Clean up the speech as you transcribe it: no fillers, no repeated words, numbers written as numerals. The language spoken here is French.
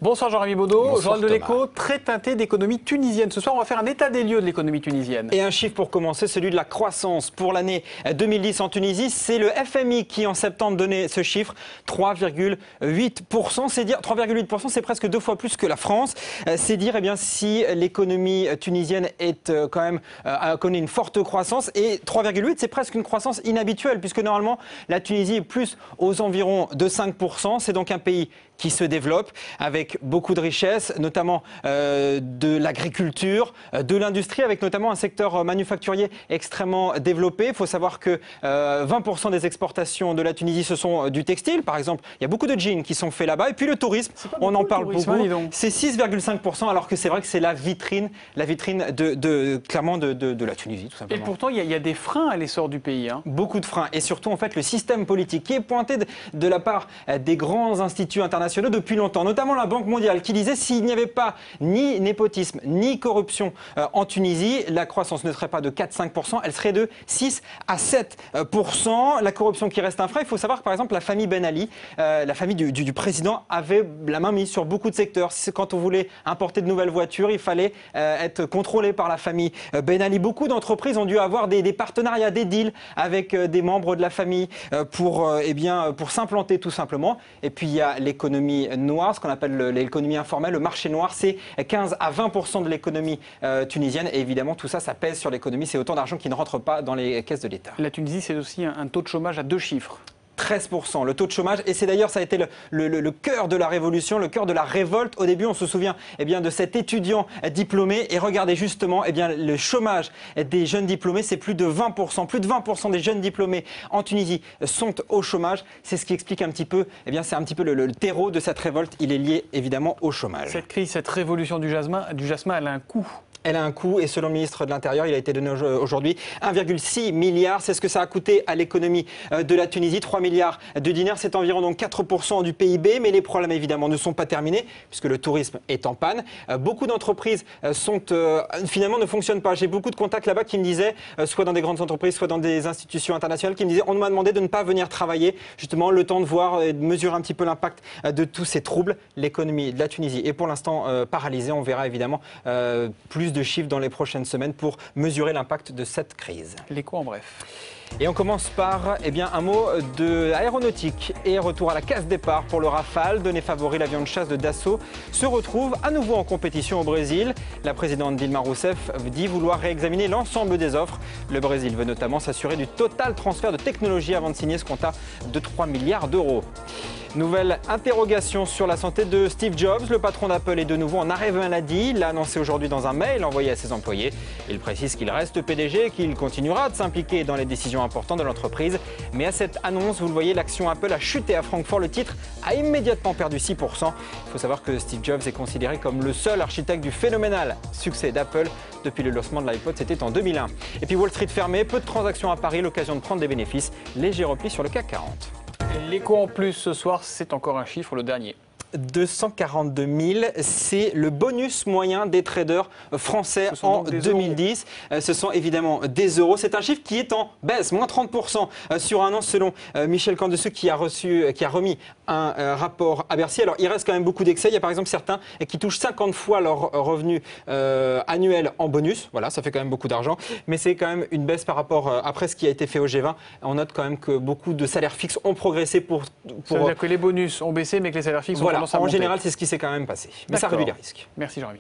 Bonsoir Jean-Rémy Baudot, journal de Thomas. l'Écho, très teinté d'économie tunisienne. Ce soir, on va faire un état des lieux de l'économie tunisienne. Et un chiffre pour commencer, celui de la croissance pour l'année 2010 en Tunisie. C'est le FMI qui, en septembre, donnait ce chiffre, 3,8%. C'est dire 3,8%, c'est presque 2 fois plus que la France. C'est dire, eh bien, si l'économie tunisienne est quand même connaît une forte croissance. Et 3,8, c'est presque une croissance inhabituelle, puisque normalement, la Tunisie est plus aux environs de 5%. C'est donc un pays qui se développe avec beaucoup de richesses, notamment de l'agriculture, de l'industrie, avec notamment un secteur manufacturier extrêmement développé. Il faut savoir que 20% des exportations de la Tunisie, ce sont du textile. Par exemple, il y a beaucoup de jeans qui sont faits là-bas. Et puis le tourisme, on en parle beaucoup. C'est 6,5%, alors que c'est vrai que c'est la vitrine clairement de la Tunisie, tout simplement. Et pourtant, il y a des freins à l'essor du pays. Beaucoup de freins. Et surtout, en fait, le système politique qui est pointé de la part des grands instituts internationaux depuis longtemps, notamment la Banque mondiale, qui disait s'il n'y avait pas ni népotisme, ni corruption en Tunisie, la croissance ne serait pas de 4-5%, elle serait de 6 à 7%. La corruption qui reste un frein, il faut savoir que par exemple la famille Ben Ali, la famille du président, avait la main mise sur beaucoup de secteurs. Quand on voulait importer de nouvelles voitures, il fallait être contrôlé par la famille Ben Ali. Beaucoup d'entreprises ont dû avoir des partenariats, des deals avec des membres de la famille pour s'implanter tout simplement. Et puis il y a l'économie noire, ce qu'on appelle l'économie informelle, le marché noir, c'est 15 à 20% de l'économie tunisienne. Et évidemment, tout ça, ça pèse sur l'économie. C'est autant d'argent qui ne rentre pas dans les caisses de l'État. La Tunisie, c'est aussi un taux de chômage à 2 chiffres. 13%, le taux de chômage. Et c'est d'ailleurs, ça a été le cœur de la révolution, le cœur de la révolte. Au début, on se souvient de cet étudiant diplômé. Et regardez justement, le chômage des jeunes diplômés, c'est plus de 20%. Plus de 20% des jeunes diplômés en Tunisie sont au chômage. C'est ce qui explique un petit peu, c'est un petit peu le terreau de cette révolte. Il est lié évidemment au chômage. Cette crise, cette révolution du jasmin, elle a un coût. Elle a un coût et selon le ministre de l'Intérieur, il a été donné aujourd'hui 1,6 milliard. C'est ce que ça a coûté à l'économie de la Tunisie. 3 milliards de dinars, c'est environ donc 4% du PIB. Mais les problèmes évidemment ne sont pas terminés puisque le tourisme est en panne. Beaucoup d'entreprises finalement ne fonctionnent pas. J'ai beaucoup de contacts là-bas qui me disaient, soit dans des grandes entreprises, soit dans des institutions internationales, qui me disaient on m'a demandé de ne pas venir travailler, justement le temps de voir et de mesurer un petit peu l'impact de tous ces troubles. L'économie de la Tunisie est pour l'instant paralysée. On verra évidemment plus de chiffres dans les prochaines semaines pour mesurer l'impact de cette crise. L'écho en bref. Et on commence par un mot de aéronautique et retour à la case départ pour le Rafale. Donné favori, l'avion de chasse de Dassault se retrouve à nouveau en compétition au Brésil. La présidente Dilma Rousseff dit vouloir réexaminer l'ensemble des offres. Le Brésil veut notamment s'assurer du total transfert de technologie avant de signer ce contrat de 3 milliards d'euros. Nouvelle interrogation sur la santé de Steve Jobs. Le patron d'Apple est de nouveau en arrêt maladie. Il l'a annoncé aujourd'hui dans un mail envoyé à ses employés. Il précise qu'il reste PDG et qu'il continuera de s'impliquer dans les décisions importantes de l'entreprise. Mais à cette annonce, vous le voyez, l'action Apple a chuté à Francfort. Le titre a immédiatement perdu 6%. Il faut savoir que Steve Jobs est considéré comme le seul architecte du phénoménal succès d'Apple depuis le lancement de l'iPod. C'était en 2001. Et puis Wall Street fermé, peu de transactions à Paris, l'occasion de prendre des bénéfices. Léger repli sur le CAC 40. L'écho en plus ce soir, c'est encore un chiffre, le dernier. 242 000, c'est le bonus moyen des traders français en 2010. Ce sont évidemment des euros. C'est un chiffre qui est en baisse, moins 30% sur un an selon Michel Candesseux qui a remis un rapport à Bercy. Alors il reste quand même beaucoup d'excès. Il y a par exemple certains qui touchent 50 fois leur revenu annuel en bonus. Voilà, ça fait quand même beaucoup d'argent. Mais c'est quand même une baisse par rapport après ce qui a été fait au G20. On note quand même que beaucoup de salaires fixes ont progressé pour... Ça veut dire que les bonus ont baissé mais que les salaires fixes ont tendance à monter. En général, c'est ce qui s'est quand même passé. Mais ça réduit les risques. Merci Jean-Rémy.